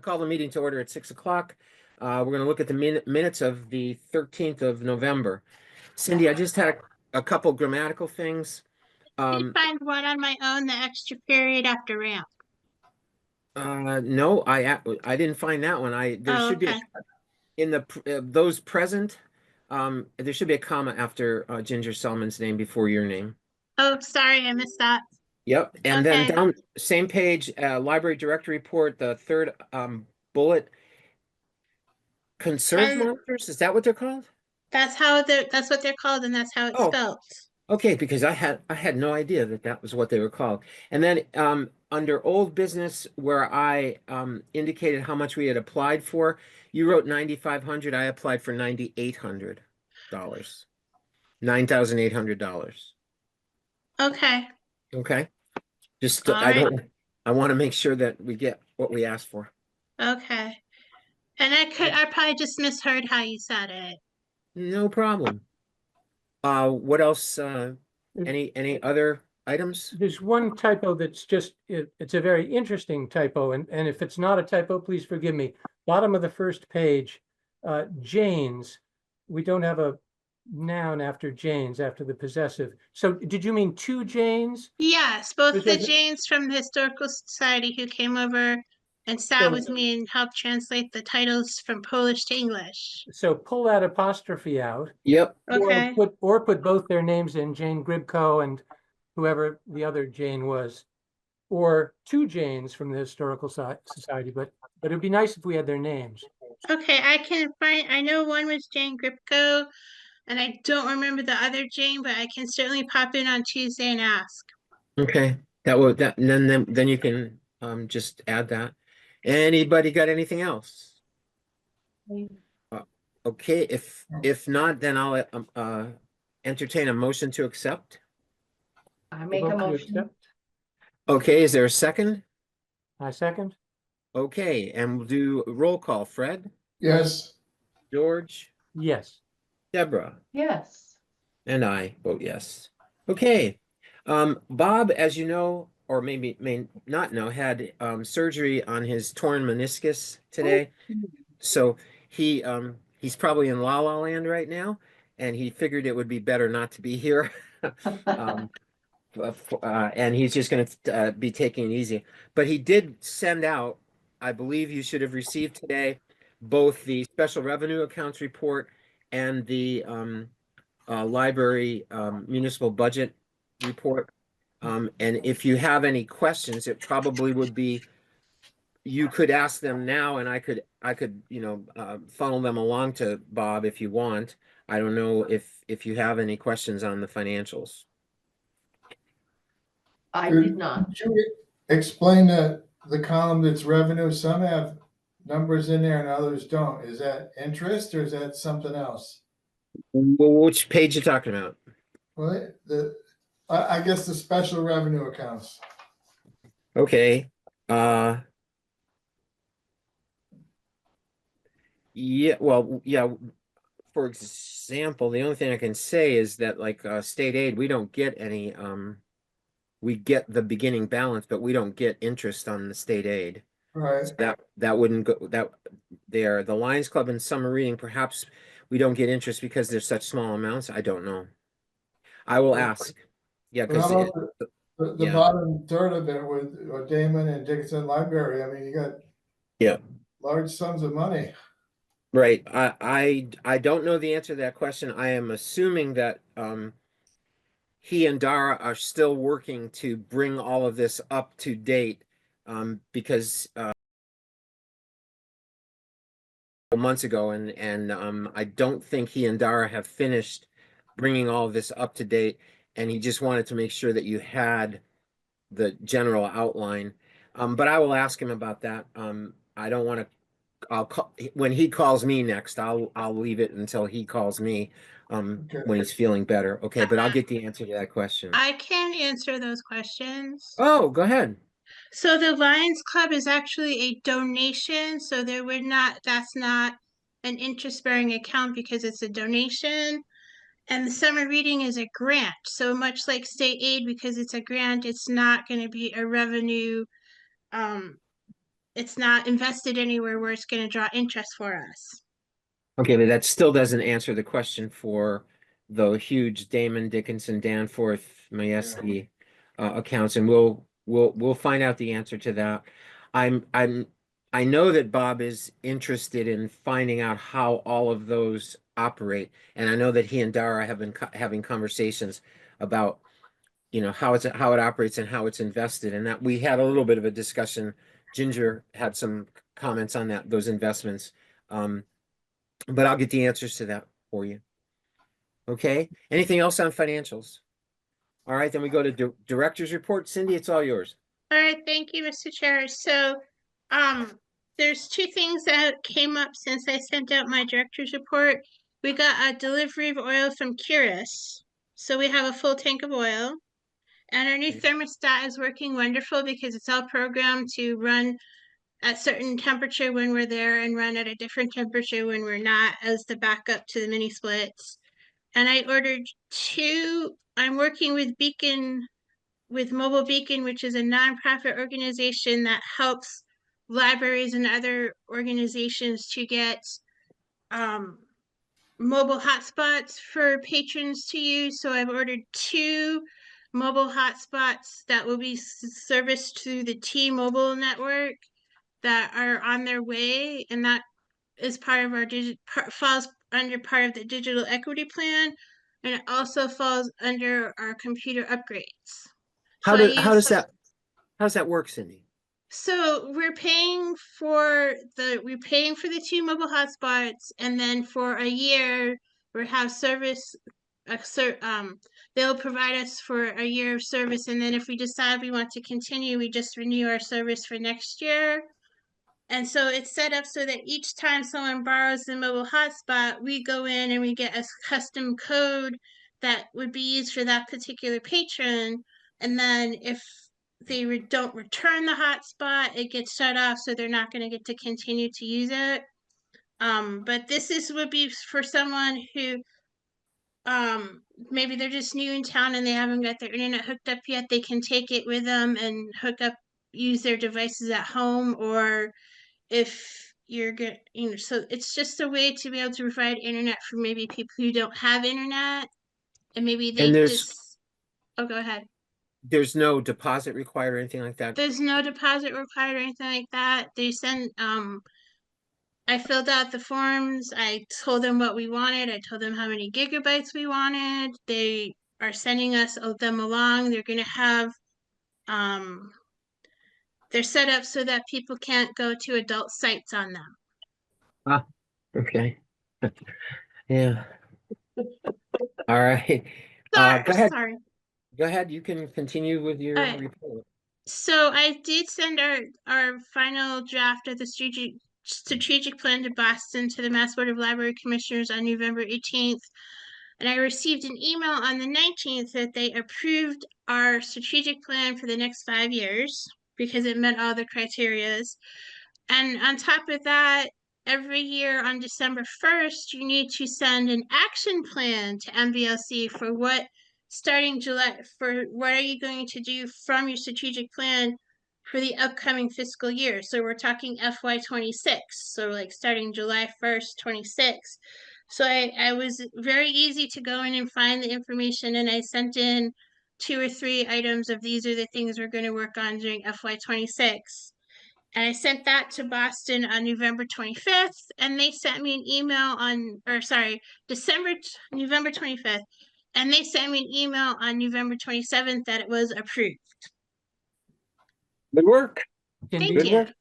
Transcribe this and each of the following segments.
I call the meeting to order at 6 o'clock. We're going to look at the minutes of the 13th of November. Cindy, I just had a couple grammatical things. I did find one on my own, the extra period after ramp. No, I didn't find that one. There should be in those present. There should be a comma after Ginger Selman's name before your name. Oh, sorry, I missed that. Yep, and then down same page, library director report, the third bullet. Conserve monitors, is that what they're called? That's what they're called, and that's how it's spelled. Okay, because I had no idea that was what they were called. And then under old business, where I indicated how much we had applied for, you wrote $9,500. I applied for $9,800, $9,800. Okay. Okay. Just I want to make sure that we get what we asked for. Okay. And I probably just misheard how you said it. No problem. What else? Any other items? There's one typo that's it's a very interesting typo, and if it's not a typo, please forgive me. Bottom of the first page, Janes, we don't have a noun after Janes, after the possessive. So did you mean two Janes? Yes, both the Janes from the Historical Society who came over and sat with me and helped translate the titles from Polish to English. So pull that apostrophe out. Yep. Okay. Or put both their names in, Jane Gribko and whoever the other Jane was, or two Janes from the Historical Society, but it'd be nice if we had their names. Okay, I know one was Jane Gribko, and I don't remember the other Jane, but I can certainly pop in on Tuesday and ask. Okay, and then you can just add that. Anybody got anything else? Okay, if not, then I'll entertain a motion to accept. I make a motion. Okay, is there a second? I second. Okay, and we'll do a roll call. Fred? Yes. George? Yes. Deborah? Yes. And I vote yes. Okay. Bob, as you know, or maybe may not know, had surgery on his torn meniscus today. So he's probably in La La Land right now, and he figured it would be better not to be here. And he's just going to be taking it easy. But he did send out, I believe you should have received today, both the special revenue accounts report and the library municipal budget report. And if you have any questions, it probably would be, you could ask them now, and I could funnel them along to Bob if you want. I don't know if you have any questions on the financials. I did not. Could you explain the column that's revenue? Some have numbers in there and others don't. Is that interest or is that something else? Which page you talking about? Well, I guess the special revenue accounts. Okay. Yeah, well, yeah. For example, the only thing I can say is that like state aid, we don't get any we get the beginning balance, but we don't get interest on the state aid. Right. So that wouldn't go the Lions Club and summer reading, perhaps we don't get interest because there's such small amounts. I don't know. I will ask. Yeah, because the bottom third of it with Damon and Dickinson Library, I mean, you got large sums of money. Right. I don't know the answer to that question. I am assuming that he and Dara are still working to bring all of this up to date, because months ago, and I don't think he and Dara have finished bringing all of this up to date, and he just wanted to make sure that you had the general outline. But I will ask him about that. I don't want to. I'll call when he calls me next. I'll leave it until he calls me when he's feeling better. Okay, but I'll get the answer to that question. I can answer those questions. Oh, go ahead. So the Lions Club is actually a donation, so that's not an interest-bearing account because it's a donation. And the summer reading is a grant. So much like state aid, because it's a grant, it's not going to be a revenue it's not invested anywhere where it's gonna draw interest for us. Okay, but that still doesn't answer the question for the huge Damon Dickinson, Danforth, Majewski accounts, and we'll find out the answer to that. I know that Bob is interested in finding out how all of those operate, and I know that he and Dara have been having conversations about, how it operates and how it's invested, and that we had a little bit of a discussion. Ginger had some comments on those investments. But I'll get the answers to that for you. Okay, anything else on financials? All right, then we go to director's report. Cindy, it's all yours. All right, thank you, Mr. Chair. So, there's two things that came up since I sent out my director's report. We got a delivery of oil from Curus. So we have a full tank of oil. And our new thermostat is working wonderful because it's all programmed to run at certain temperature when we're there and run at a different temperature when we're not, as the backup to the mini splits. And I ordered two. I'm working with Mobile Beacon, which is a nonprofit organization that helps libraries and other organizations to get mobile hotspots for patrons to use. So I've ordered two mobile hotspots that will be serviced through the T-Mobile network that are on their way, and that is part of our falls under part of the digital equity plan, and it also falls under our computer upgrades. How does that work, Cindy? So we're paying for the two mobile hotspots, and then for a year we have service. They'll provide us for a year of service, and then if we decide we want to continue, we just renew our service for next year. And so it's set up so that each time someone borrows the mobile hotspot, we go in and we get a custom code that would be used for that particular patron. And then if they don't return the hotspot, it gets shut off, so they're not going to get to continue to use it. But this would be for someone who maybe they're just new in town and they haven't got their internet hooked up yet. They can take it with them and use their devices at home, or if you're good, so it's just a way to be able to provide internet for maybe people who don't have internet, and maybe they oh, go ahead. There's no deposit required or anything like that? There's no deposit required or anything like that. They send, I filled out the forms. I told them what we wanted. I told them how many gigabytes we wanted. They are sending us them along. They're going to have, they're set up so that people can't go to adult sites on them. Ah, okay. Yeah. All right. Go ahead. Sorry. Go ahead. You can continue with your report. So I did send our final draft of the strategic plan to Boston to the Mass Board of Library Commissioners on November 18th. And I received an email on the 19th that they approved our strategic plan for the next 5 years because it met all the criterias. And on top of that, every year on December 1st, you need to send an action plan to MVLC for starting July, for what are you going to do from your strategic plan for the upcoming fiscal year. So we're talking FY26. So like starting July 1st, 26. So I was very easy to go in and find the information, and I sent in 2 or 3 items of these are the things we're going to work on during FY26. And I sent that to Boston on November 25th, and they sent me an email November 25th, and they sent me an email on November 27th that it was approved. Good work. Thank Good you. work.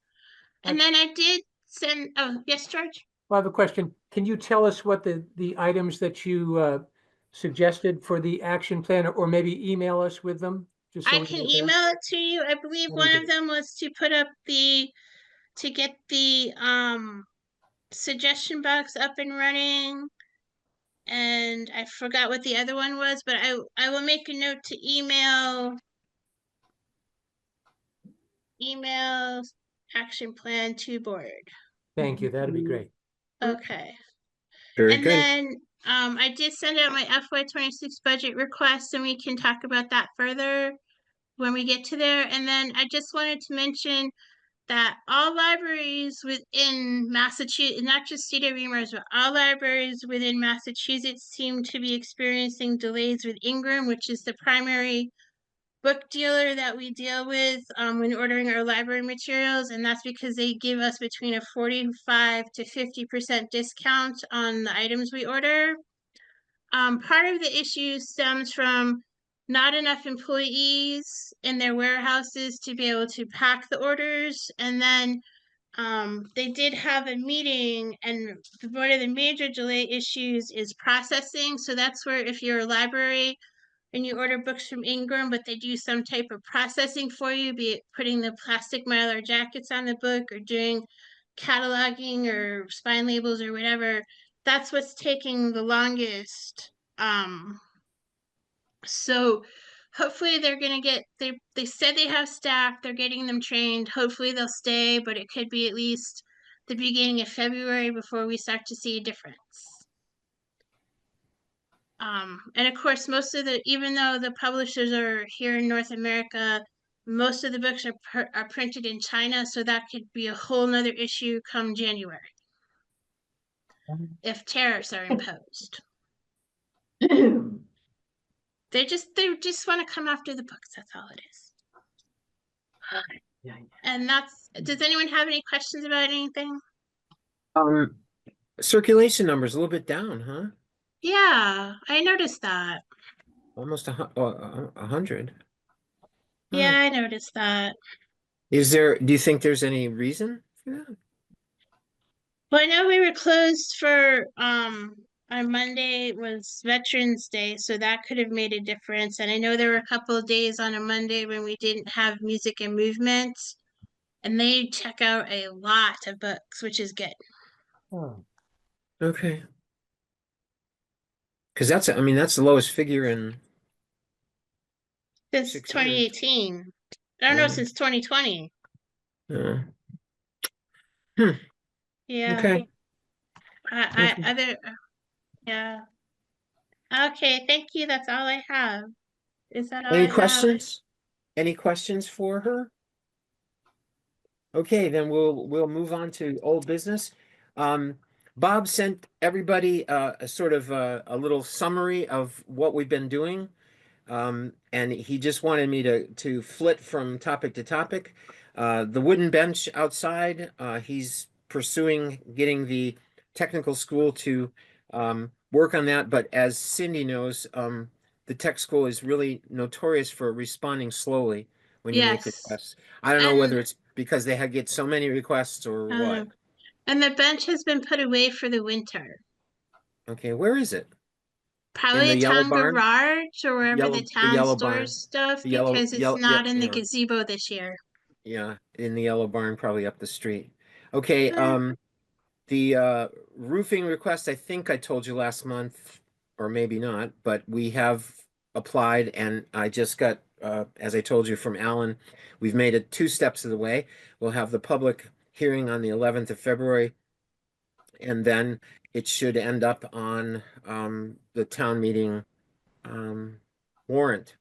And then I did send, oh, yes, George? I have a question. Can you tell us what the items that you suggested for the action plan, or maybe email us with them? Just so I we can get that? email it to you. I believe one of them was to put up to get the suggestion box up and running. And I forgot what the other one was, but I will make a note to email action plan to board. Thank you. That'd be great. Okay. Very And good. then I did send out my FY26 budget request, and we can talk about that further when we get to there. And then I just wanted to mention that all libraries within Massachusetts, not just Cedar Reamers, but all libraries within Massachusetts seem to be experiencing delays with Ingram, which is the primary book dealer that we deal with when ordering our library materials, and that's because they give us between a 45 to 50% discount on the items we order. Part of the issue stems from not enough employees in their warehouses to be able to pack the orders. And then they did have a meeting, and one of the major delay issues is processing. So that's where if you're a library and you order books from Ingram, but they do some type of processing for you, be it putting the plastic Mylar jackets on the book or doing cataloging or spine labels or whatever, that's what's taking the longest. So hopefully they're gonna get, they said they have staff, they're getting them trained. Hopefully they'll stay, but it could be at least the beginning of February before we start to see a difference. And of course, most of the, even though the publishers are here in North America, most of the books are printed in China, so that could be a whole nother issue come January if tariffs are imposed. They just want to come after the books. That's all it is. Yeah. And that's, does anyone have any questions about anything? Circulation numbers a little bit down, huh? Yeah, I noticed that. Almost 100. Yeah, I noticed that. Do you think there's any reason for that? Well, I know we were closed for on Monday was Veterans Day, so that could have made a difference. And I know there were a couple of days on a Monday when we didn't have music and movement, and they check out a lot of books, which is good. Oh, Okay. Because that's, I mean, that's the lowest figure in, Since 6 years. 2018. I don't know, Yeah. since 2020. Yeah. Yeah. Okay. Yeah. Okay, thank you. That's all I have. Is that all I Any have? questions? Any questions for her? Okay, then we'll move on to old business. Bob sent everybody a sort of a little summary of what we've been doing. And he just wanted me to flit from topic to topic. The wooden bench outside, he's pursuing getting the technical school to work on that. But as Cindy knows, the tech school is really notorious for responding slowly when you make Yes. requests. I don't know whether And- it's because they get so many requests or what. And the bench has been put away for the winter. Okay, where is it? Probably the a yellow town barn? garage or wherever the town yellow barn. stores stuff The yellow- because it's yellow- not in the yeah. gazebo this year. Yeah, in the yellow barn, probably up the street. Okay, Mm. the roofing request, I think I told you last month, or maybe not, but we have applied and I just got, as I told you from Alan, we've made it 2 steps of the way. We'll have the public hearing on the 11th of February. And then it should end up on the town meeting warrant.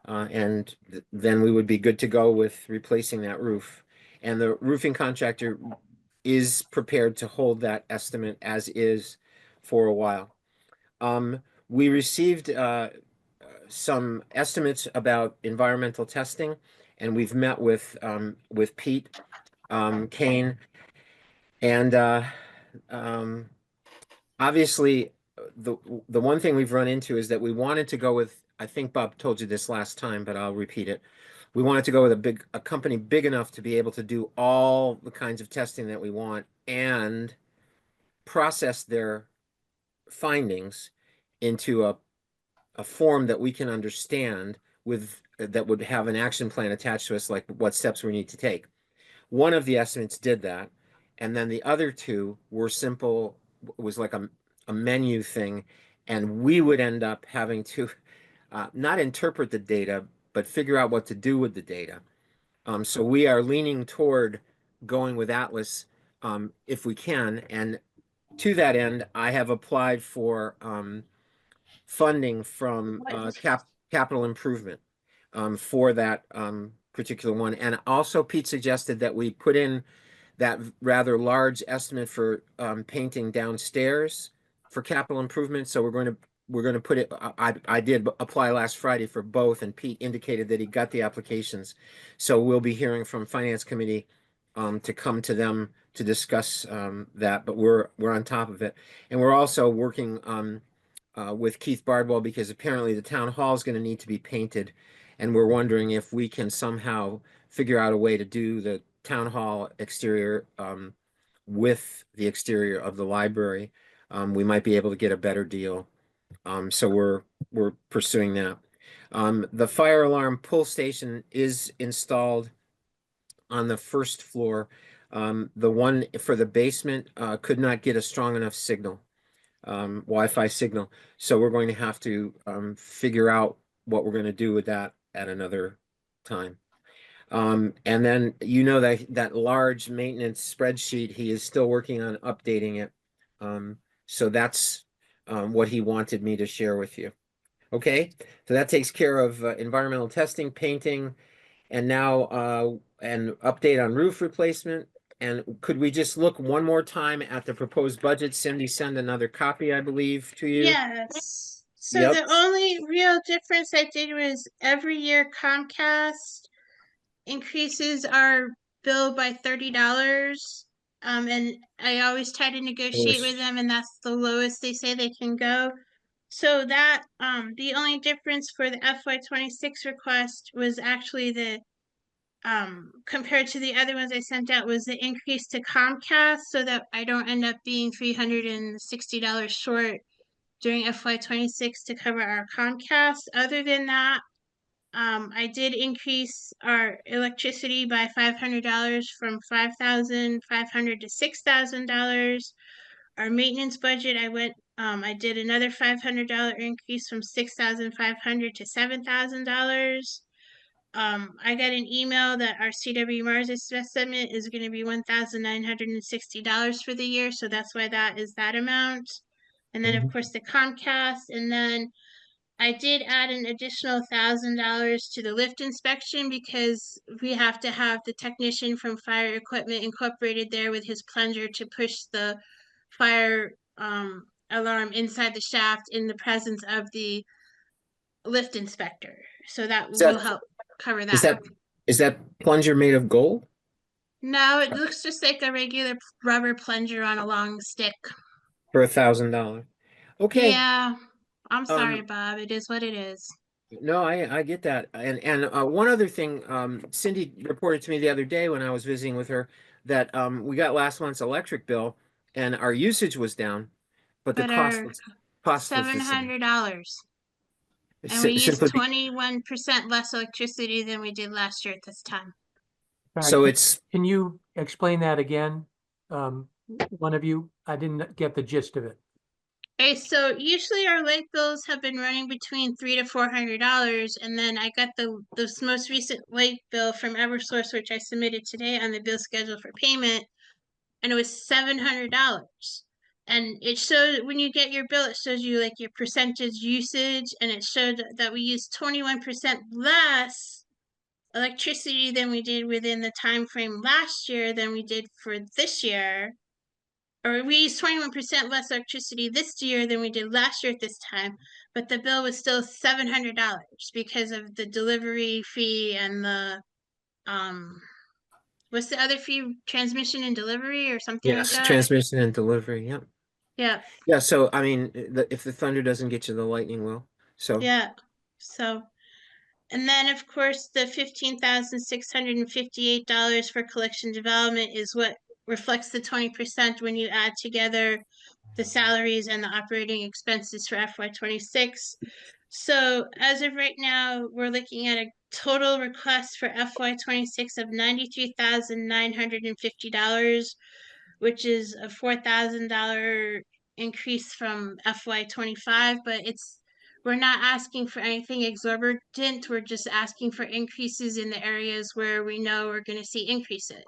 And then we would be good to go with replacing that roof. And the roofing contractor is prepared to hold that estimate as is for a while. We received some estimates about environmental testing, and we've met with Pete Kane. And obviously, the one thing we've run into is that we wanted to go with, I think Bob told you this last time, but I'll repeat it. We wanted to go with a company big enough to be able to do all the kinds of testing that we want and process their findings into a form that we can understand with that would have an action plan attached to us, like what steps we need to take. One of the estimates did that, and then the other 2 were simple, was like a menu thing, and we would end up having to not interpret the data, but figure out what to do with the data. So we are leaning toward going with Atlas if we can, and to that end, I have applied for funding from capital improvement for that particular one. And also Pete suggested that we put in that rather large estimate for painting downstairs for capital improvements. So we're going to put it, I did apply last Friday for both, and Pete indicated that he got the applications. So we'll be hearing from Finance Committee to come to them to discuss that, but we're on top of it. And we're also working with Keith Bardwell, because apparently the town hall is going to need to be painted. And we're wondering if we can somehow figure out a way to do the town hall exterior with the exterior of the library. We might be able to get a better deal. So we're pursuing that. The fire alarm pull station is installed on the first floor. The one for the basement could not get a strong enough signal, Wi-Fi signal. So we're going to have to figure out what we're going to do with that at another time. And then that large maintenance spreadsheet, he is still working on updating it. So that's what he wanted me to share with you. Okay, so that takes care of environmental testing, painting, and now an update on roof replacement. And could we just look one more time at the proposed budget? Cindy sent another copy, I believe, to you. Yes. So Yep. the only real difference I did was every year Comcast increases our bill by $30. And I always try to negotiate with them, and that's the lowest they say they can go. So that the only difference for the FY26 request was actually the compared to the other ones I sent out was the increase to Comcast, so that I don't end up being $360 short during FY26 to cover our Comcast. Other than that, I did increase our electricity by $500 from $5,500 to $6,000. Our maintenance budget, I did another $500 increase from $6,500 to $7,000. I got an email that our CW Mars estimate is going to be $1,960 for the year, so that's why that is that amount. And then, of course, the Comcast, and then I did add an additional $1,000 to the lift inspection because we have to have the technician from fire equipment incorporated there with his plunger to push the fire alarm inside the shaft in the presence of the lift inspector. So that will help cover Is that. is that plunger made of gold? No, it looks just like a regular rubber plunger on a long stick. For $1,000? Okay. Yeah, I'm sorry, Um, Bob. It is what it is. No, I get that. And one other thing, Cindy reported to me the other day when I was visiting with her that we got last month's electric bill and our usage was down, but the But cost our was the same. $700. And we used Simply 21% less electricity than we did last year at this time. All right, so it's Can you explain that again? One of you, I didn't get the gist of it. Okay, so usually our light bills have been running between $300 to $400, and then I got this most recent light bill from EverSource, which I submitted today on the bill schedule for payment, and it was $700. And it showed when you get your bill, it shows you like your percentage usage, and it showed that we used 21% less electricity than we did within the time frame last year than we did for this year. Or we used 21% less electricity this year than we did last year at this time, but the bill was still $700 because of the delivery fee and the what's the other fee? Transmission and delivery or something like yes, that? transmission and delivery. Yeah. Yeah. Yeah. So, I mean, if the thunder doesn't get you, the lightning will. So, Yeah. So, and then of course the $15,658 for collection development is what reflects the 20% when you add together the salaries and the operating expenses for FY26. So as of right now, we're looking at a total request for FY26 of $93,950, which is a $4,000 increase from FY25, but we're not asking for anything exorbitant. We're just asking for increases in the areas where we know we're going to see increases.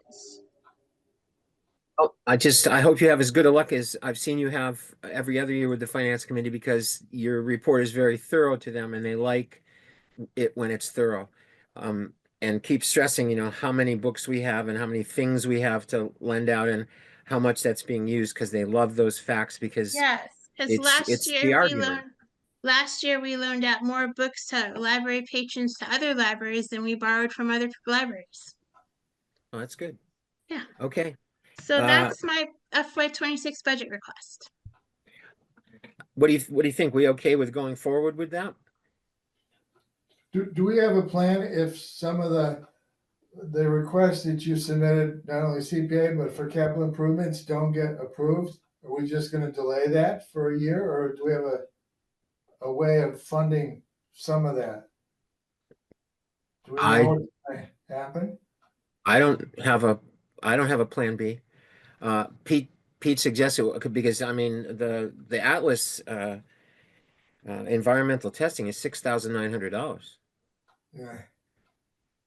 oh, I hope you have as good a luck as I've seen you have every other year with the Finance Committee, because your report is very thorough to them and they like it when it's thorough. and keep stressing, you know, how many books we have and how many things we have to lend out and how much that's being used, because they love those facts, because Yes, because it's the argument. last year we loaned out more books to library patrons to other libraries than we borrowed from other libraries. Oh, that's good. Yeah. Okay. So Uh, that's my FY26 budget request. what do you think? We okay with going forward with that? Do we have a plan if some of the requests that you submitted, not only CPA, but for capital improvements don't get approved? Are we just gonna delay that for a year, or do we have a way of funding some of that? Do we I- know what's gonna happen? I don't have a plan B. Pete suggested because I mean the Atlas environmental testing is $6,900. Yeah,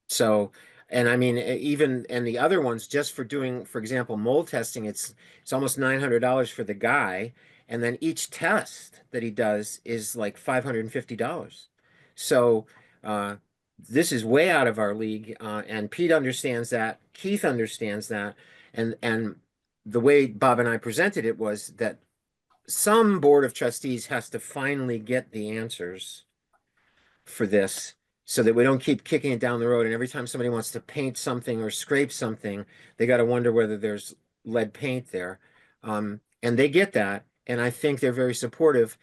So, and I mean, even and the other ones, just for doing, for example, mold testing, it's almost $900 for the guy, and then each test that he does is like $550. So, this is way out of our league, and Pete understands that, Keith understands that, and the way Bob and I presented it was that some board of trustees has to finally get the answers for this, so that we don't keep kicking it down the road. And every time somebody wants to paint something or scrape something, they got to wonder whether there's lead paint there. And they get that. And I think they're very supportive.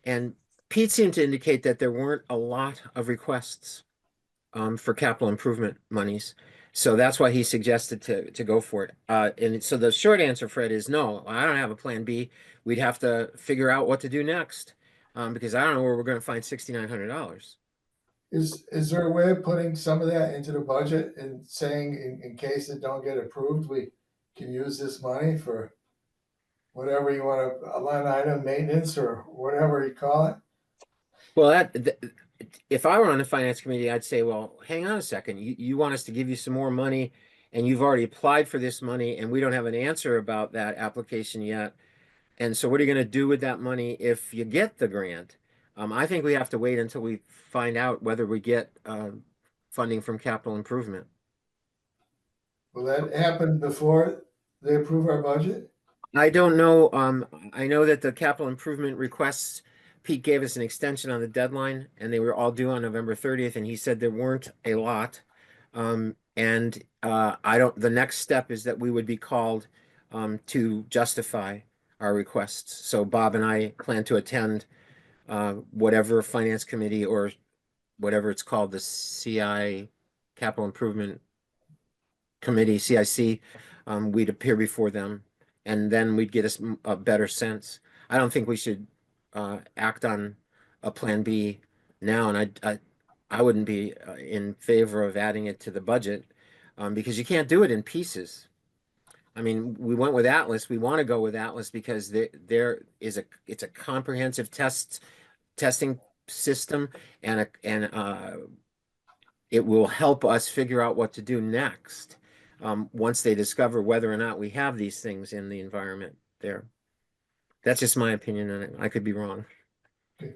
And Pete seemed to indicate that there weren't a lot of requests for capital improvement monies. So that's why he suggested to go for it. And so the short answer, Fred, is no, I don't have a plan B. We'd have to figure out what to do next, because I don't know where we're going to find $6,900. is there a way of putting some of that into the budget and saying in case it don't get approved, we can use this money for whatever you want a line item, maintenance or whatever you call it? Well, if I were on the finance committee, I'd say, well, hang on a second. You want us to give you some more money, and you've already applied for this money, and we don't have an answer about that application yet. And so what are you going to do with that money if you get the grant? I think we have to wait until we find out whether we get funding from capital improvement. Will that happen before they approve our budget? I don't know. I know that the capital improvement requests, Pete gave us an extension on the deadline, and they were all due on November 30th, and he said there weren't a lot. The next step is that we would be called to justify our requests. So Bob and I plan to attend whatever finance committee or whatever it's called, the CI Capital Improvement Committee, CIC, we'd appear before them, and then we'd get a better sense. I don't think we should act on a plan B now, and I wouldn't be in favor of adding it to the budget, because you can't do it in pieces. I mean, we went with Atlas. We want to go with Atlas because it's a comprehensive testing system, and it will help us figure out what to do next, once they discover whether or not we have these things in the environment there. That's just my opinion on it. I could be wrong.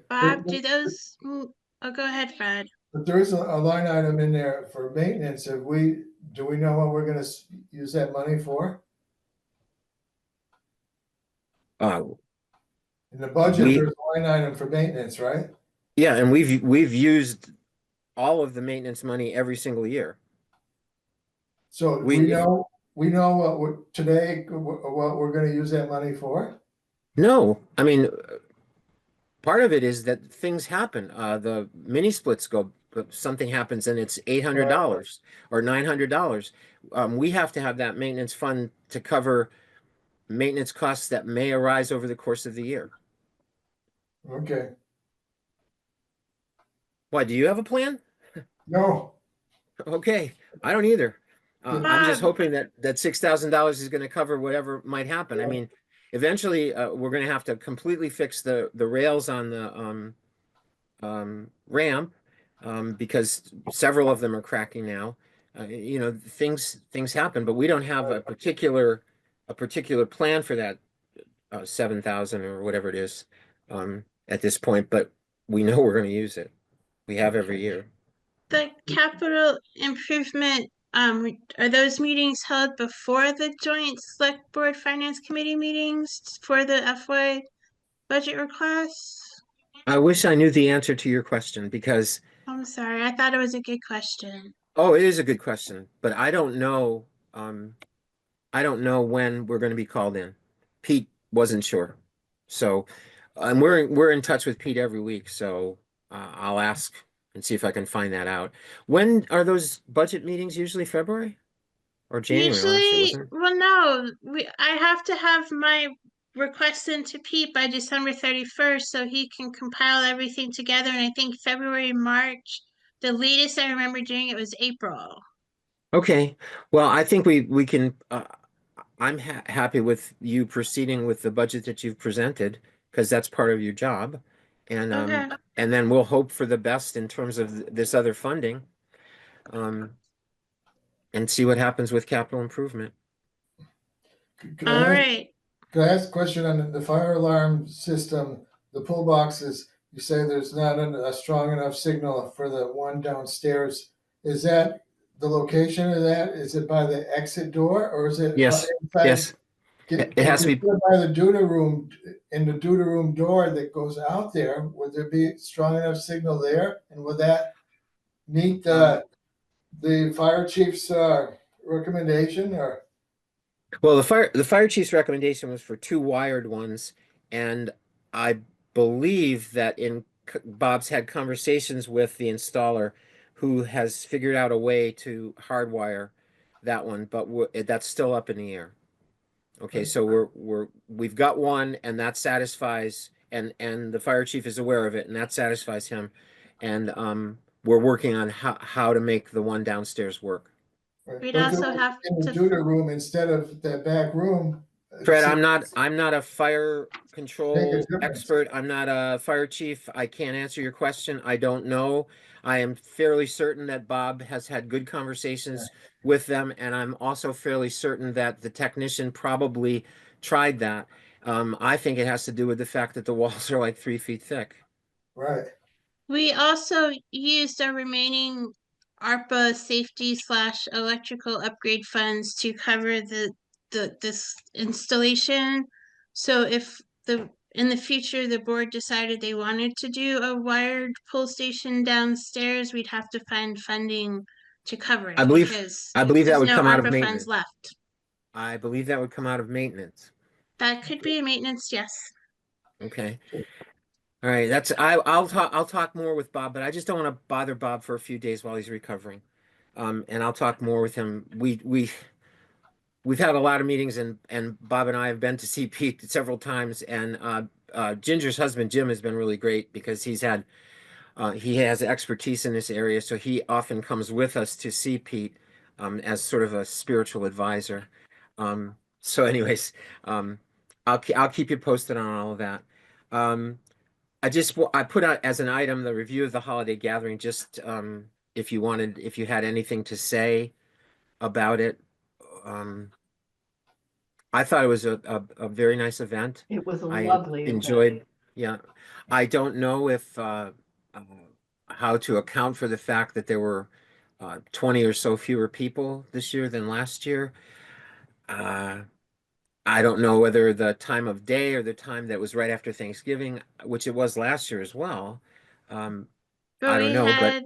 Bob, go ahead, Fred. But there is a line item in there for maintenance. Do we know what we're gonna use that money for? In the budget, We- there's a line item for maintenance, right? Yeah, and we've used all of the maintenance money every single year. So we know what what we're gonna use that money for? No, I mean, part of it is that things happen. The mini splits something happens and it's $800 or $900. We have to have that maintenance fund to cover maintenance costs that may arise over the course of the year. Okay, Why, do you have a plan? no, Okay, I don't either. I'm just Bob. hoping that $6,000 is going to cover whatever might happen. I mean, eventually, we're going to have to completely fix the rails on the ramp, because several of them are cracking now. You know, things happen, but we don't have a particular plan for that 7,000 or whatever it is at this point. But we know we're going to use it. We have every year. The capital improvement, are those meetings held before the joint select board finance committee meetings for the FY budget requests? I wish I knew the answer to your question because, I'm sorry, I thought it was a good question. oh, it is a good question, but I don't know when we're going to be called in. Pete wasn't sure. So, and we're in touch with Pete every week, so I'll ask and see if I can find that out. When are those budget meetings usually? February or January last year, Usually, wasn't it? well, no, I have to have my request into Pete by December 31st so he can compile everything together. And I think February, March, the latest I remember doing it was April. Okay. Well, I think we can I'm happy with you proceeding with the budget that you've presented because that's part of your job. And Okay. and then we'll hope for the best in terms of this other funding. And see what happens with capital improvement. Could All I ask, right. could I ask a question on the fire alarm system, the pull boxes? You say there's not a strong enough signal for the one downstairs. Is that the location of that? Is it by the exit door or is it Yes, inside? yes. It has to be. Put it by the Duda room, in the Duda room door that goes out there. Would there be strong enough signal there? And would that meet the fire chief's recommendation or? Well, the fire chief's recommendation was for two wired ones, and I believe that Bob's had conversations with the installer, who has figured out a way to hardwire that one, but that's still up in the air. Okay, so we've got one, and that satisfies, and the fire chief is aware of it, and that satisfies him, and we're working on how to make the one downstairs work. We'd also have in the to- Duda room instead of that back room. Fred, I'm not a fire control difference. expert. I'm not a fire chief. I can't answer your question. I don't know. I am fairly certain that Bob has had good conversations with them, and I'm also fairly certain that the technician probably tried that. I think it has to do with the fact that the walls are like 3 feet thick. Right. We also used our remaining ARPA safety / electrical upgrade funds to cover this installation. So if in the future the board decided they wanted to do a wired pull station downstairs, we'd have to find funding to cover it. I believe because that there's would no come out of ARPA maintenance. funds left. I believe that would come out of maintenance. That could be a maintenance, yes. Okay. All right, I'll talk more with Bob, but I just don't want to bother Bob for a few days while he's recovering. And I'll talk more with him. We've had a lot of meetings, and Bob and I have been to see Pete several times, and Ginger's husband Jim has been really great because he has expertise in this area, so he often comes with us to see Pete as sort of a spiritual advisor. So anyways, I'll keep you posted on all of that. I put out as an item the review of the holiday gathering, just if you had anything to say about it. I thought it was a very nice event. It was a I lovely event. enjoyed, yeah. I don't know if how to account for the fact that there were 20 or so fewer people this year than last year. I don't know whether the time of day or the time that was right after Thanksgiving, which it was last year as well. I don't We know, but had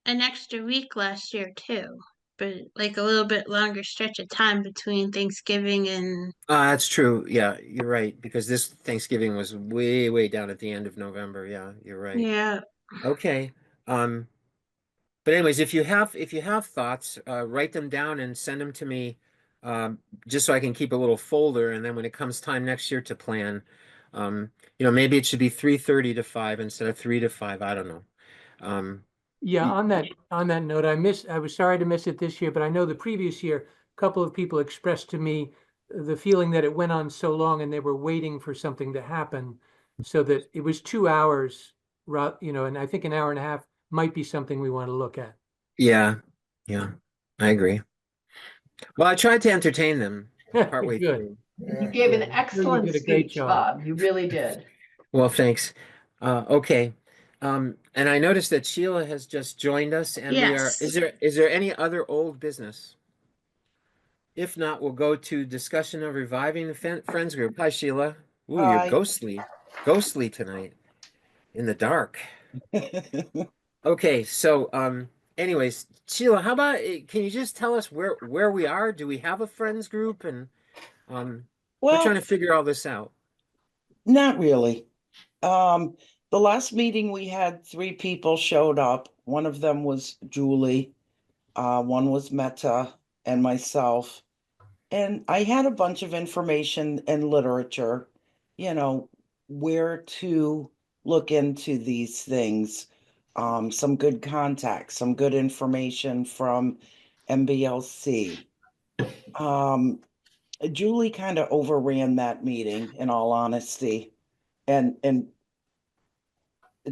an extra week last year too, but like a little bit longer stretch of time between Thanksgiving and that's true. Yeah, you're right, because this Thanksgiving was way, way down at the end of November. Yeah, you're right. yeah. Okay. But anyways, if you have thoughts, write them down and send them to me, just so I can keep a little folder. And then when it comes time next year to plan, maybe it should be 3:30 to 5 instead of 3 to 5. I don't know. Yeah, on that note, I was sorry to miss it this year, but I know the previous year, a couple of people expressed to me the feeling that it went on so long and they were waiting for something to happen, so that it was 2 hours, and I think an hour and a half might be something we want to look at. Yeah, I agree. Well, I tried to entertain them partway Good. through. You gave an excellent did a great speech, job. Bob. You really did. Well, thanks. Okay. And I noticed that Sheila has just joined us and Yes. is there any other old business? If not, we'll go to discussion of reviving the Friends group. Hi, Sheila. Ooh, you're Hi. ghostly tonight in the dark. Okay, so anyways, Sheila, how about can you just tell us where we are? Do we have a friends group? And we're trying Well, to figure all this out. not really. The last meeting we had, 3 people showed up. One of them was Julie, one was Meta and myself. And I had a bunch of information and literature, you know, where to look into these things. Some good contacts, some good information from MBLC. Julie kind of overran that meeting, in all honesty, and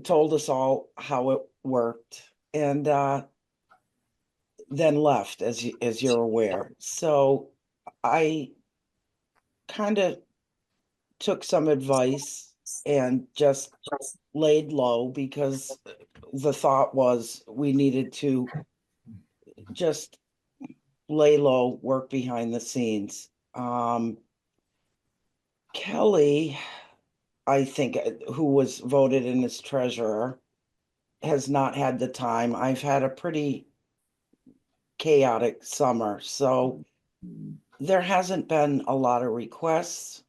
told us all how it worked, and then left, as you're aware. So I kind of took some advice and just laid low, because the thought was we needed to just lay low, work behind the scenes. Kelly, I think, who was voted in as treasurer, has not had the time. I've had a pretty chaotic summer, so there hasn't been a lot of requests.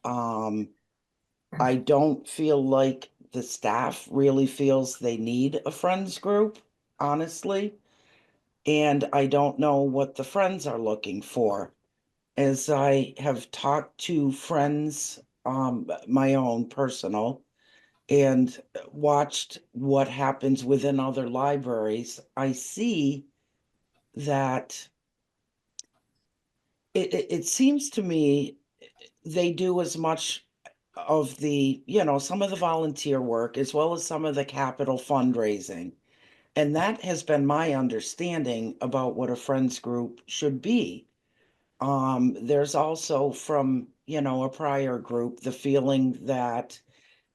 I don't feel like the staff really feels they need a friends group, honestly. And I don't know what the friends are looking for. As I have talked to friends, my own personal, and watched what happens within other libraries, I see that it seems to me they do as much of the, some of the volunteer work as well as some of the capital fundraising. And that has been my understanding about what a friends group should be. There's also from, a prior group, the feeling that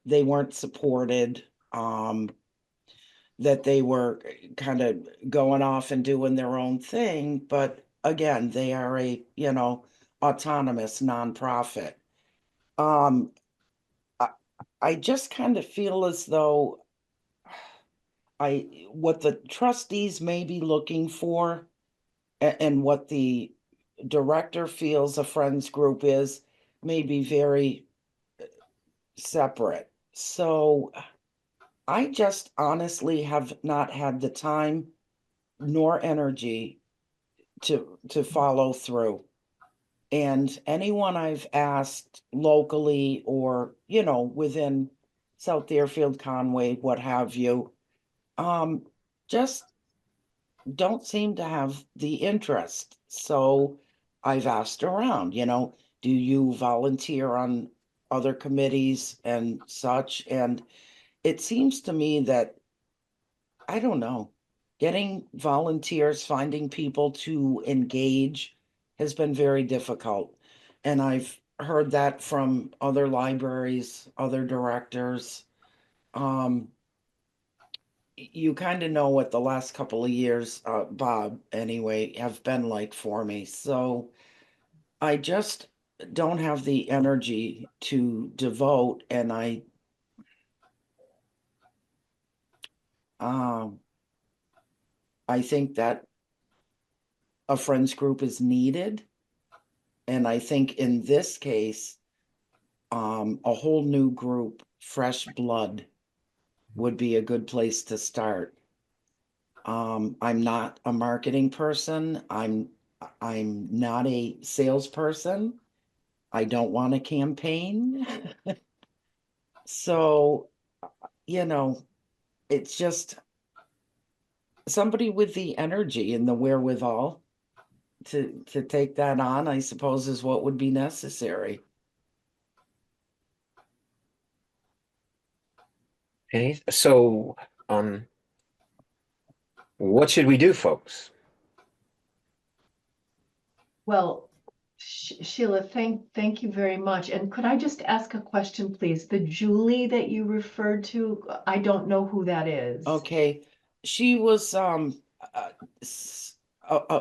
they weren't supported, that they were kind of going off and doing their own thing. But again, they are a, autonomous nonprofit. Um, I, I just kind of feel as though what the trustees may be looking for, and what the director feels a friends group is, may be very separate. So I just honestly have not had the time nor energy to follow through. And anyone I've asked locally, or, within South Deerfield, Conway, what have you, just don't seem to have the interest. So I've asked around, do you volunteer on other committees and such? And it seems to me that, I don't know, getting volunteers, finding people to engage has been very difficult. And I've heard that from other libraries, other directors. You kind of know what the last couple of years, Bob, anyway, have been like for me. So I just don't have the energy to devote, and um, I think that a friends group is needed. And I think in this case, a whole new group, fresh blood, would be a good place to start. I'm not a marketing person. I'm not a salesperson. I don't want to campaign. So, it's just somebody with the energy and the wherewithal to take that on, I suppose, is what would be necessary. Okay, so what should we do, folks? Well, Sheila, thank you very much. And could I just ask a question, please? The Julie that you referred to, I don't know who that is. Okay, she was uh,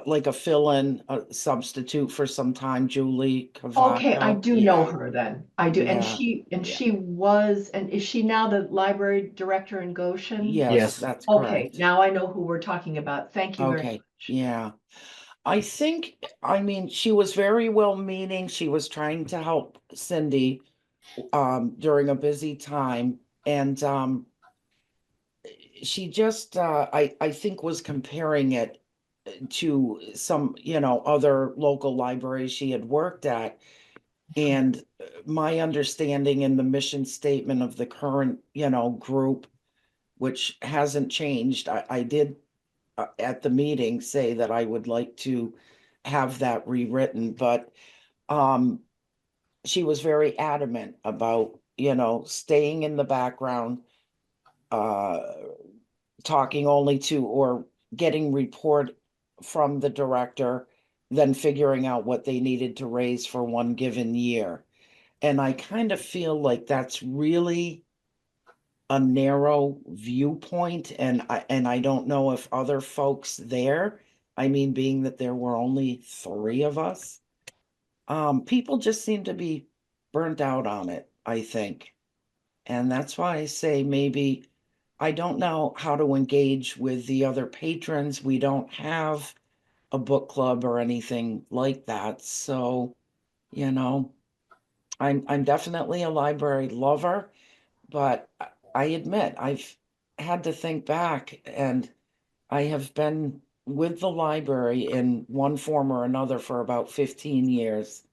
like a fill-in, substitute for some time, Julie Okay, I Cavaco. do know Yeah, her then. I do. And yeah, yeah. she was, and is she now the library director in Goshen? Yes, Yes. that's Okay, correct. now I know who we're talking about. Thank you very Okay, much. yeah. I mean, she was very well-meaning. She was trying to help Cindy during a busy time. And she just I think was comparing it to some, other local libraries she had worked at. And my understanding in the mission statement of the current, group, which hasn't changed, I did at the meeting say that I would like to have that rewritten, but um she was very adamant about, staying in the background, uh talking only to or getting report from the director, then figuring out what they needed to raise for one given year. And I kind of feel like that's really a narrow viewpoint, and I don't know if other folks there, I mean, being that there were only three of us, people just seem to be burnt out on it, I think. And that's why I say maybe I don't know how to engage with the other patrons. We don't have a book club or anything like that. So, you know, I'm definitely a library lover, but I admit I've had to think back, and I have been with the library in one form or another for about 15 years.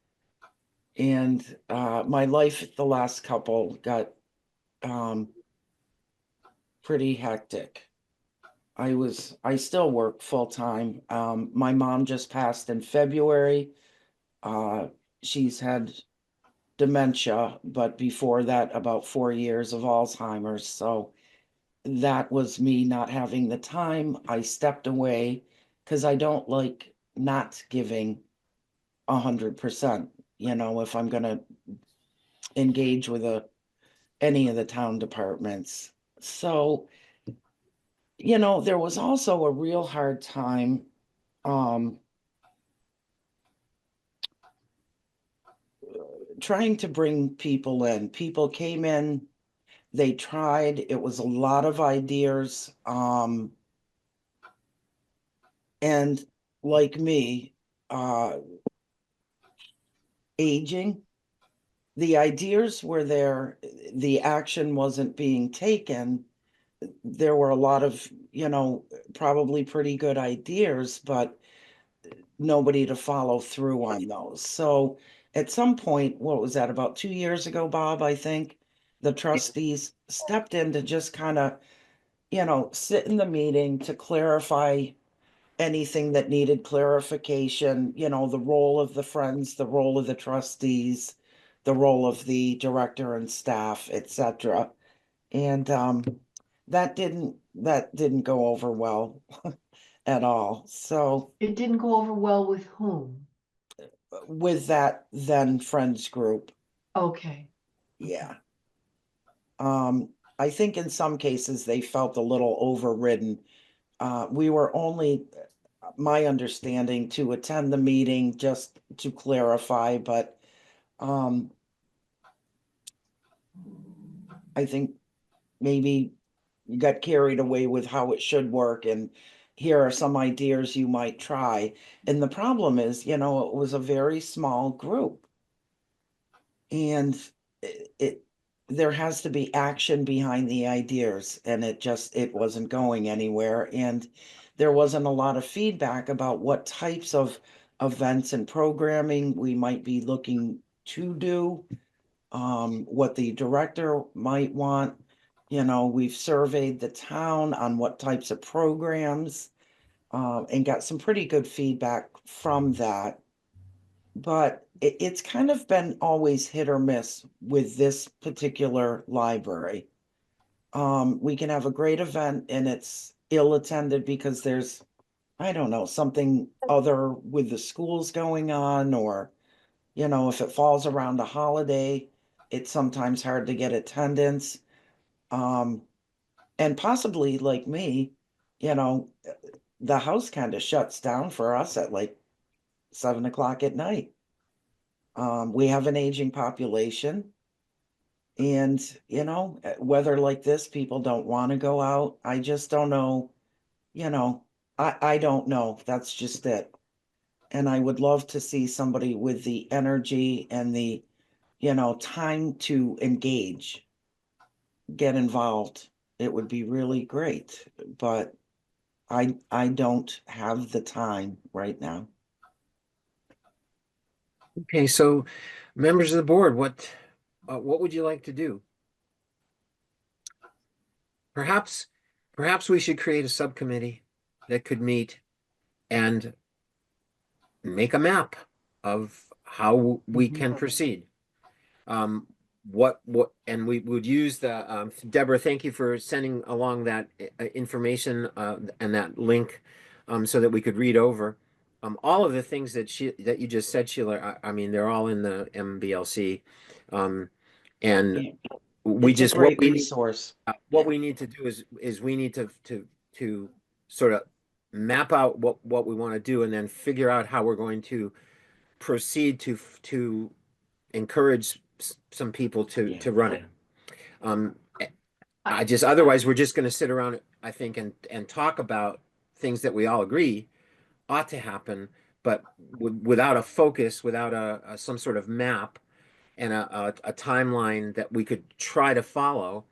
And my life the last couple got um pretty hectic. I still work full time. My mom just passed in February. Uh, she's had dementia, but before that, about 4 years of Alzheimer's. So that was me not having the time. I stepped away because I don't like not giving 100%, if I'm gonna engage with any of the town departments. So, there was also a real hard time um trying to bring people in. People came in, they tried, it was a lot of ideas. And like me, uh aging, the ideas were there, the action wasn't being taken. There were a lot of, probably pretty good ideas, but nobody to follow through on those. So at some point, what was that, about 2 years ago, Bob, I think, the trustees stepped in to just kind of, sit in the meeting to clarify anything that needed clarification, the role of the friends, the role of the trustees, the role of the director and staff, etc. And that didn't go over well at all. So It didn't go over well with whom? with that then friends group, Okay. yeah. I think in some cases they felt a little overridden. We were only, my understanding, to attend the meeting just to clarify, but I think maybe you got carried away with how it should work, and here are some ideas you might try. And the problem is, it was a very small group. And it there has to be action behind the ideas, and it wasn't going anywhere. And there wasn't a lot of feedback about what types of events and programming we might be looking to do, what the director might want. We've surveyed the town on what types of programs, and got some pretty good feedback from that. But it's kind of been always hit or miss with this particular library. We can have a great event and it's ill attended because there's, I don't know, something other with the schools going on, or You know, if it falls around a holiday, it's sometimes hard to get attendance. And possibly like me, you know, the house kind of shuts down for us at like 7 o'clock at night. We have an aging population. And, you know, weather like this, people don't want to go out. I just don't know, you know, I don't know. That's just it. And I would love to see somebody with the energy and the, you know, time to engage, get involved. It would be really great, but I don't have the time right now. Okay, so members of the board, what would you like to do? Perhaps we should create a subcommittee that could meet and make a map of how we can proceed. And we would use the, Deborah, thank you for sending along that information and that link so that we could read over. All of the things that you just said, Sheila, I mean, they're all in the MBLC. And Yeah. we It's a just, great resource. what we need to do is we need to sort of map out what we want to do and then figure out how we're going to proceed to encourage some people to run it. Otherwise we're just going to sit around, I think, and talk about things that we all agree ought to happen, but without a focus, without some sort of map and a timeline that we could try to follow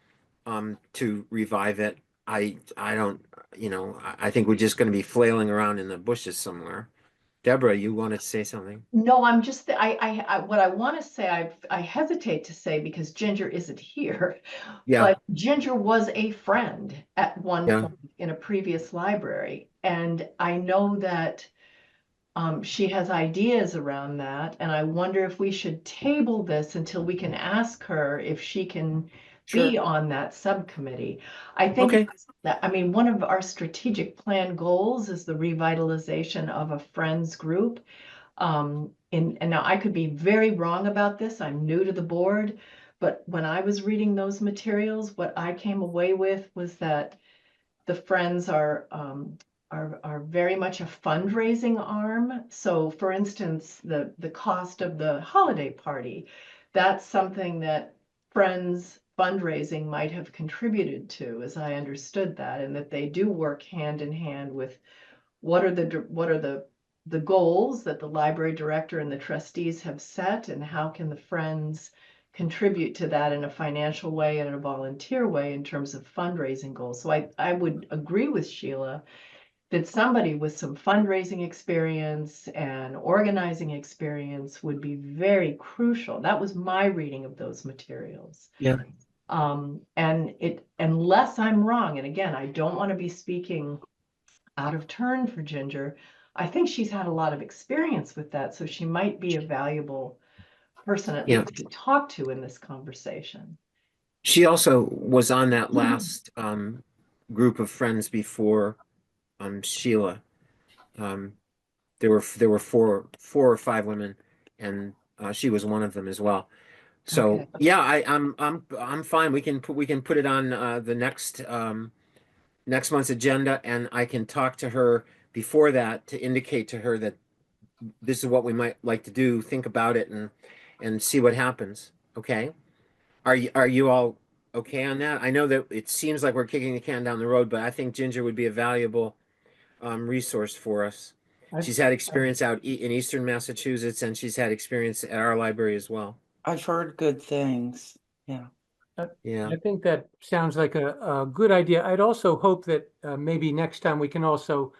to revive it. I don't, you know, I think we're just going to be flailing around in the bushes somewhere. Deborah, you wanted to say something? No, I'm just, what I want to say, I hesitate to say because Ginger isn't here. Yeah. But Ginger was a friend at one Yeah. point in a previous library. And I know that she has ideas around that. And I wonder if we should table this until we can ask her if she can be on that subcommittee. I think Okay. that, I mean, one of our strategic plan goals is the revitalization of a friends group. And now I could be very wrong about this. I'm new to the board, but when I was reading those materials, what I came away with was that the Friends are very much a fundraising arm. So for instance, the cost of the holiday party, that's something that Friends fundraising might have contributed to, as I understood that, and that they do work hand in hand with what are the goals that the library director and the trustees have set, and how can the Friends contribute to that in a financial way and in a volunteer way in terms of fundraising goals. So I would agree with Sheila that somebody with some fundraising experience and organizing experience would be very crucial. That was my reading of those materials. Yeah. And unless I'm wrong, and again, I don't want to be speaking out of turn for Ginger, I think she's had a lot of experience with that, so she might be a valuable person at least to talk to in this conversation. She also was on that last group of friends before Sheila. There were four or five women, and she was one of them as well. So Okay. yeah, I'm fine. We can put it on the next month's agenda, and I can talk to her before that to indicate to her that this is what we might like to do. Think about it and see what happens. Okay. Are you all okay on that? I know that it seems like we're kicking the can down the road, but I think Ginger would be a valuable resource for us. She's had experience out in Eastern Massachusetts, and she's had experience at our library as well. I've heard good things. Yeah. Yeah. I think that sounds like a good idea. I'd also hope that maybe next time we can also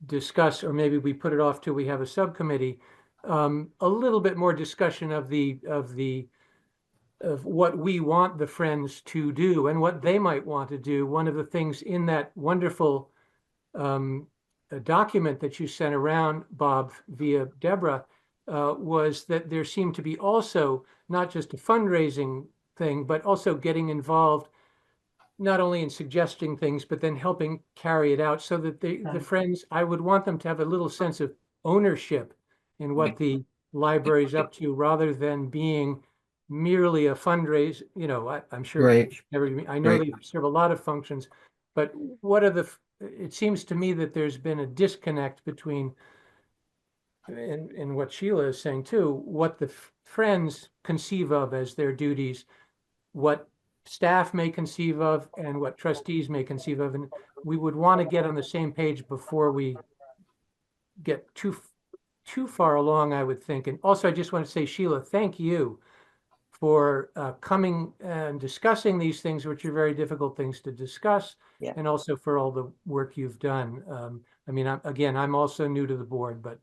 discuss, or maybe we put it off till we have a subcommittee, a little bit more discussion of what we want the Friends to do and what they might want to do. One of the things in that wonderful document that you sent around, Bob, via Deborah, was that there seemed to be also not just a fundraising thing, but also getting involved not only in suggesting things, but then helping carry it out, so that the Friends, I would want them to have a little sense of ownership in what the libraries up to, rather than being merely a fundraise, I'm sure. Right. I know Right. they serve a lot of functions, but what are it seems to me that there's been a disconnect between, and what Sheila is saying too, what the Friends conceive of as their duties, what staff may conceive of, and what trustees may conceive of. And we would want to get on the same page before we get too far along, I would think. And also, I just want to say, Sheila, thank you for coming and discussing these things, which are very difficult things to discuss, Yeah. and also for all the work you've done. I mean, I'm also new to the board, but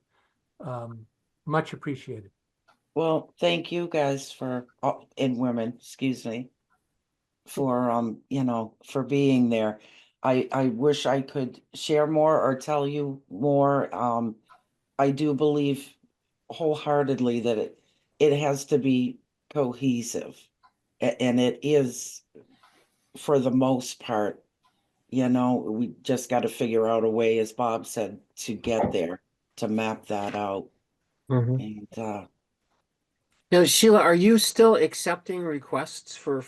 much appreciated. Well, thank you guys and women, excuse me, for, for being there. I wish I could share more or tell you more. I do believe wholeheartedly that it has to be cohesive. And it is, for the most part. We just got to figure out a way, as Bob said, to get there, to map that out. Mhm. And Now, Sheila, are you still accepting requests for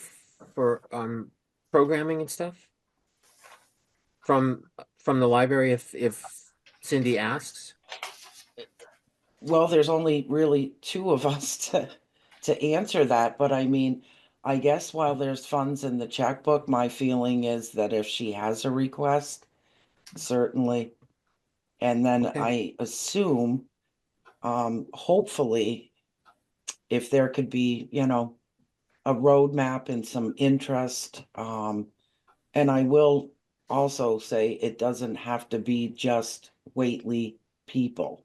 programming and stuff from the library if Cindy asks? well, there's only really two of us to answer that, but I mean, I guess while there's funds in the checkbook, my feeling is that if she has a request, certainly. And then Okay. I assume, hopefully, if there could be, a roadmap and some interest. And I will also say it doesn't have to be just Whately people.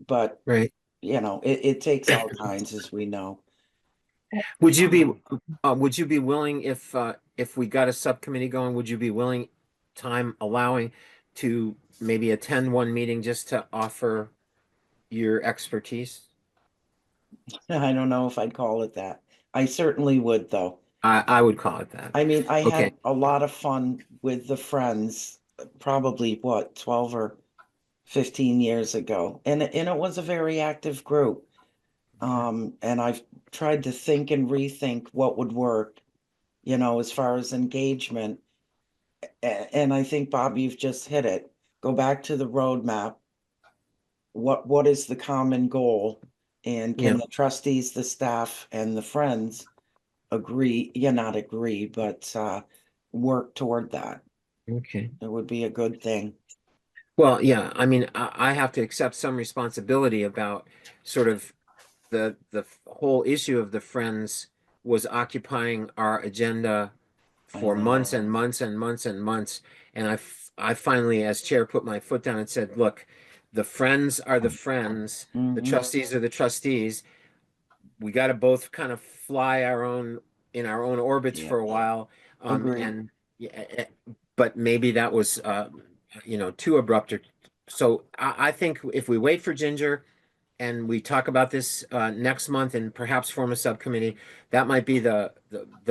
But Right. it takes all kinds, as we know. Would you be willing if we got a subcommittee going, would you be willing, time allowing, to maybe attend one meeting just to offer your expertise? I don't know if I'd call it that. I certainly would, though. I would call it that. I mean, I Okay. had a lot of fun with the Friends, probably 12 or 15 years ago. And it was a very active group. And I've tried to think and rethink what would work, as far as engagement. And I think, Bob, you've just hit it. Go back to the roadmap. What is the common goal? And can Yeah. the trustees, the staff, and the Friends agree, not agree, but work toward that? Okay. It would be a good thing. Well, yeah, I mean, I have to accept some responsibility about sort of the whole issue of the Friends was occupying our agenda I for months know. and months and months and months. And I finally, as chair, put my foot down and said, look, the Friends are the Friends, the Mhm. trustees are the trustees. We got to both kind of fly in our own orbits Yeah. for a while. Agreed. And yeah, but maybe that was too abrupt. So I think if we wait for Ginger and we talk about this next month and perhaps form a subcommittee, that might be the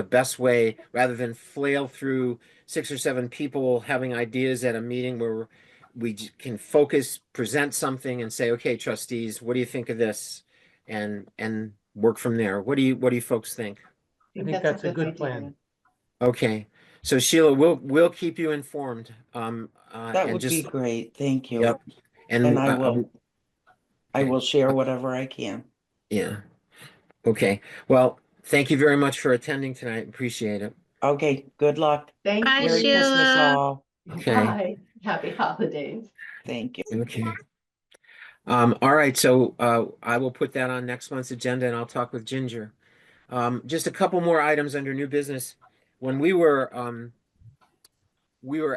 best way, rather than flail through 6 or 7 people having ideas at a meeting where can focus, present something, and say, okay, trustees, what do you think of this, and work from there. What do you folks think? I think that's a good plan. Okay, so Sheila, we'll keep you informed. That And would be just great. Thank you. yep, and And I okay. will share whatever I can. Yeah. Okay. Well, thank you very much for attending tonight. Appreciate it. Okay, good luck. Thank Bye, Merry you. Christmas, Sheila. all. Okay. Bye. Happy holidays. Thank you. Okay. All right. So I will put that on next month's agenda and I'll talk with Ginger. Just a couple more items under new business. When we were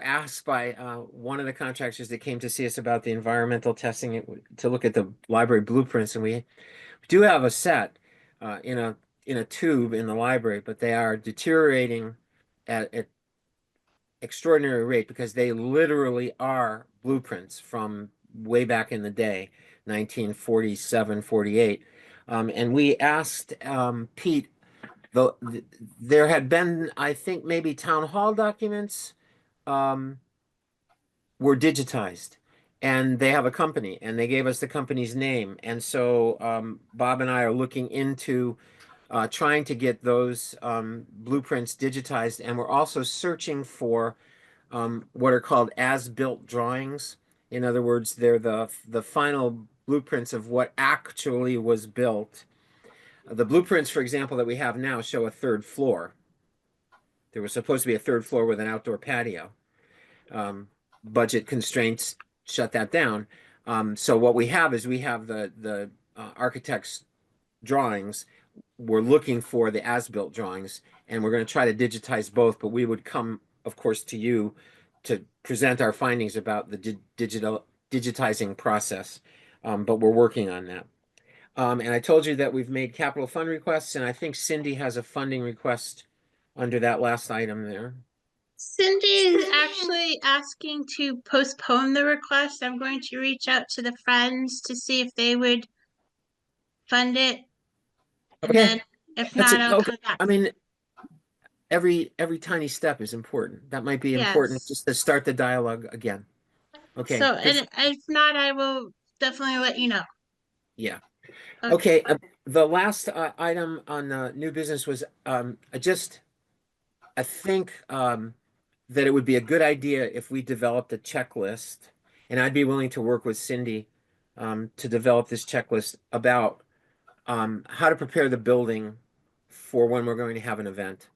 asked by one of the contractors that came to see us about the environmental testing to look at the library blueprints, and we do have a set in a tube in the library, but they are deteriorating at extraordinary rate because they literally are blueprints from way back in the day, 1947, 48. And we asked Pete, there had been, I think, maybe town hall documents were digitized. and they have a company, and they gave us the company's name. And so Bob and I are looking into trying to get those blueprints digitized, and we're also searching for what are called as-built drawings. In other words, they're the final blueprints of what actually was built. The blueprints, for example, that we have now show a third floor. There was supposed to be a third floor with an outdoor patio. Budget constraints shut that down. So what we have is we have the architect's drawings. We're looking for the as-built drawings, and we're going to try to digitize both, but we would come, of course, to you to present our findings about the digitizing process. But we're working on that. And I told you that we've made capital fund requests, and I think Cindy has a funding request under that last item there. Cindy is actually asking to postpone the request. I'm going to reach out to the Friends to see if they would fund it. And Okay. then if That's not, it. I'll Okay. come back. I mean, every tiny step is important. That might be important Yes. just to start the dialogue again. Okay. So, Good. and if not, I will definitely let you know. Yeah. Okay. Okay. The last item on new business was I think that it would be a good idea if we developed a checklist, and I'd be willing to work with Cindy to develop this checklist about how to prepare the building for when we're going to have an event.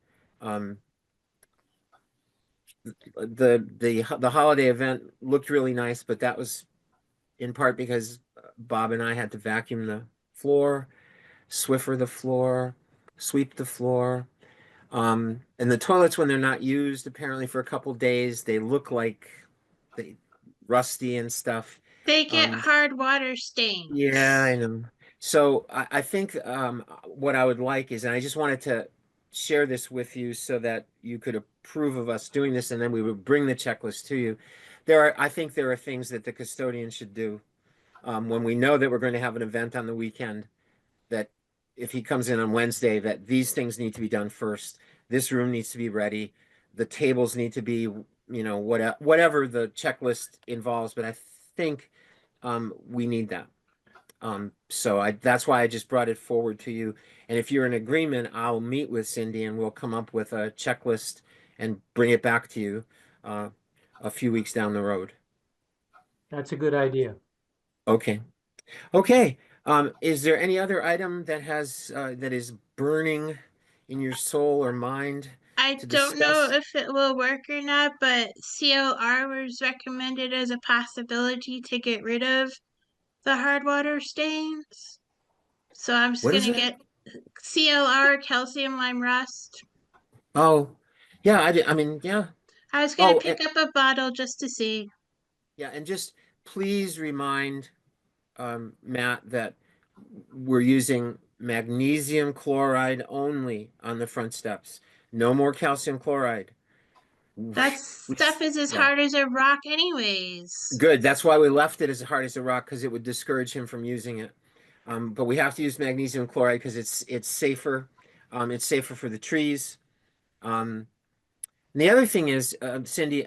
The holiday event looked really nice, but that was in part because Bob and I had to vacuum the floor, Swiffer the floor, sweep the floor. And the toilets, when they're not used, apparently for a couple days, they look like they rusty and stuff. They get Um, hard water stains. Yeah, I know. So I think what I would like is, and I just wanted to share this with you so that you could approve of us doing this, and then we would bring the checklist to you. I think there are things that the custodian should do when we know that we're going to have an event on the weekend, that if he comes in on Wednesday, that these things need to be done first. This room needs to be ready. The tables need to be, whatever the checklist involves. But I think we need that. So that's why I just brought it forward to you. And if you're in agreement, I'll meet with Cindy and we'll come up with a checklist and bring it back to you a few weeks down the road. That's a good idea. Okay. Okay. Is there any other item that is burning in your soul or mind? I to don't know discuss? if it will work or not, but CLR was recommended as a possibility to get rid of the hard water stains. So I'm just What is gonna it? get CLR, calcium lime rust. Oh, yeah, I mean, yeah. I was gonna Oh, pick up a bottle just to see. yeah, and just please remind Matt that we're using magnesium chloride only on the front steps. No more calcium chloride. That stuff is as Yeah. hard as a rock anyways. Good. That's why we left it as hard as a rock, because it would discourage him from using it. But we have to use magnesium chloride because it's safer. It's safer for the trees. And the other thing is, Cindy,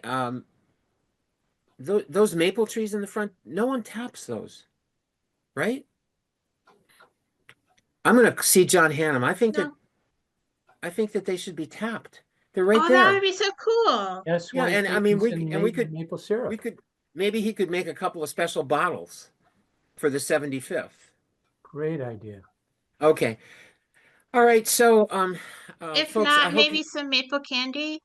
those maple trees in the front, no one taps those, right? I'm gonna see John Hannum. I think No. that they should be tapped. They're right Oh, there. that would be so cool. Yes, Yeah, one and I mean, Stevens and we could maple syrup. maybe he could make a couple of special bottles for the 75th. Great idea. Okay. All right. So, If folks, I not, hope maybe some maple candy.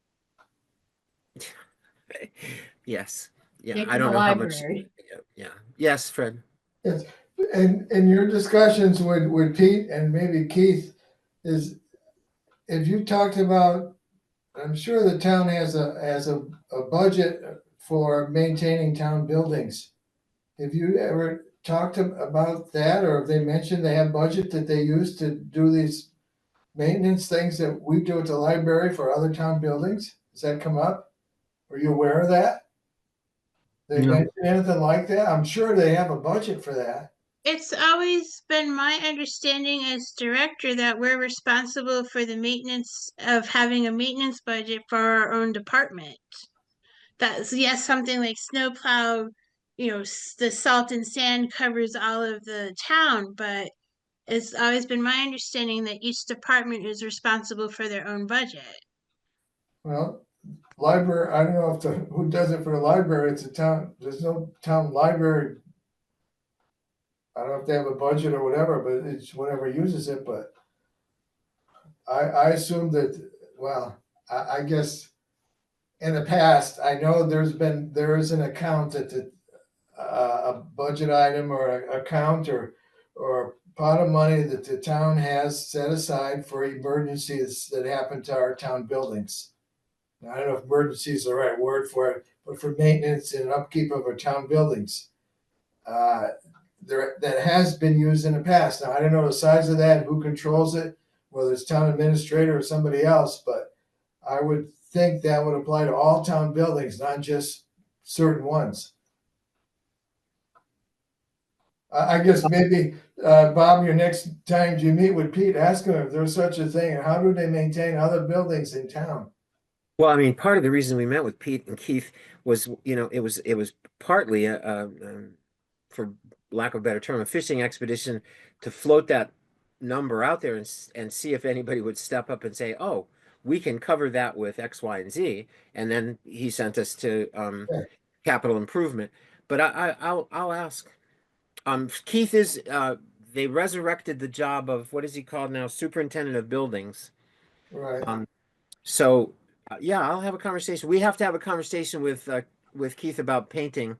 yes. Yeah. Take I to don't the know how much. library. Yeah. Yes, Fred. Yes, and in your discussions with Pete and maybe Keith, is if you talked about, I'm sure the town has a budget for maintaining town buildings. Have you ever talked about that, or have they mentioned they have budget that they use to do these maintenance things that we do at the library for other town buildings? Does that come up? Are you aware of that? They No. mention anything like that? I'm sure they have a budget for that. It's always been my understanding as director that we're responsible for the maintenance of having a maintenance budget for our own department. That's, yes, something like snowplow the salt and sand covers all of the town, but it's always been my understanding that each department is responsible for their own budget. Well, library, I don't know if who does it for the library, it's a town, there's no town library. I don't know if they have a budget or whatever, but it's whatever uses it, but I assume that, well, I guess in the past, I know there is an account that a budget item or a account or pot of money that the town has set aside for emergencies that happen to our town buildings. Now, I don't know if emergency is the right word for it, but for maintenance and upkeep of our town buildings. That has been used in the past. Now, I don't know the size of that, who controls it, whether it's town administrator or somebody else, but I would think that would apply to all town buildings, not just certain ones. I guess maybe, Bob, your next time you meet with Pete, ask him if there's such a thing, and how do they maintain other buildings in town? Well, I mean, part of the reason we met with Pete and Keith was, it was partly for lack of a better term, a fishing expedition to float that number out there and see if anybody would step up and say, "Oh, we can cover that with X, Y, and Z." And then he sent us to capital improvement. But I'll ask. Keith is they resurrected the job of, what is he called now? Superintendent of Buildings. Right. So yeah, I'll have a conversation. We have to have a conversation with Keith about painting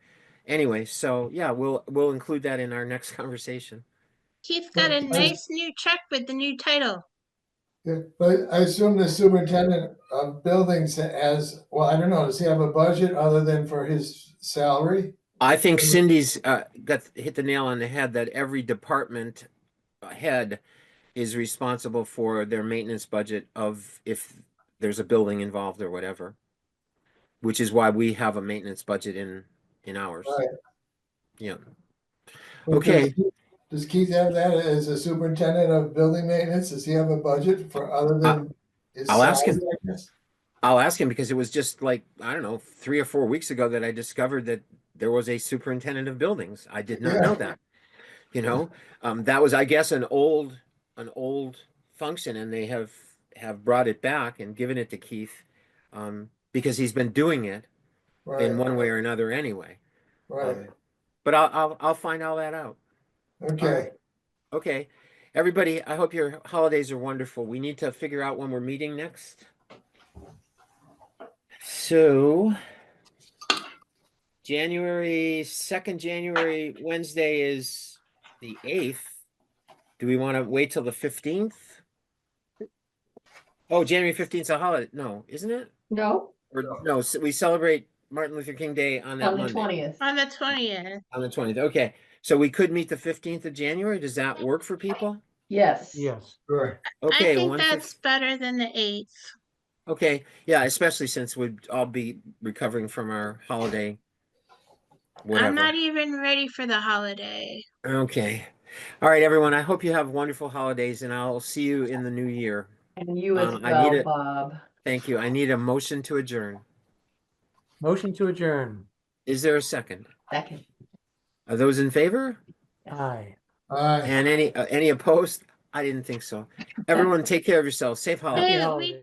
anyway. So yeah, we'll include that in our next conversation. Keith got a nice new truck with the new title. Yeah, but I assume the superintendent of buildings has, well, I don't know, does he have a budget other than for his salary? I think Cindy's hit the nail on the head that every department head is responsible for their maintenance budget of if there's a building involved or whatever, which is why we have a maintenance budget in ours. Right. Yeah. But Okay. Does Keith have that as a superintendent of building maintenance? Does he have a budget for other than his I'll ask him. salary, I guess? I'll ask him, because it was just like, I don't know, 3 or 4 weeks ago that I discovered that there was a superintendent of buildings. I did not know that. That was, I guess, an old function, and they have brought it back and given it to Keith, because he's been doing it in one way or another anyway. Right. But I'll find all that out. Okay. All right. Okay. Everybody, I hope your holidays are wonderful. We need to figure out when we're meeting next. So January Wednesday is the 8th. Do we want to wait till the 15th? Oh, January 15th is a holiday. No, isn't it? No, Or no, we celebrate Martin Luther King Day on that on the Monday. 20th. On the 20th. On the 20th. Okay. So we could meet the 15th of January. Does that work for people? Yes. Yes. Sure. Okay. I think 1 that's better than the 8th. Okay. Yeah, especially since we'd all be recovering from our holiday. Whatever. I'm not even ready for the holiday. Okay. All right, everyone. I hope you have wonderful holidays, and I'll see you in the new year. And you as I need well, it. Bob. Thank you. I need a motion to adjourn. Motion to adjourn. Is there a second? Second. Are those in favor? Aye. And any opposed? I didn't think so. Everyone, take care of yourselves. Safe holidays. Hey, Happy we- holidays.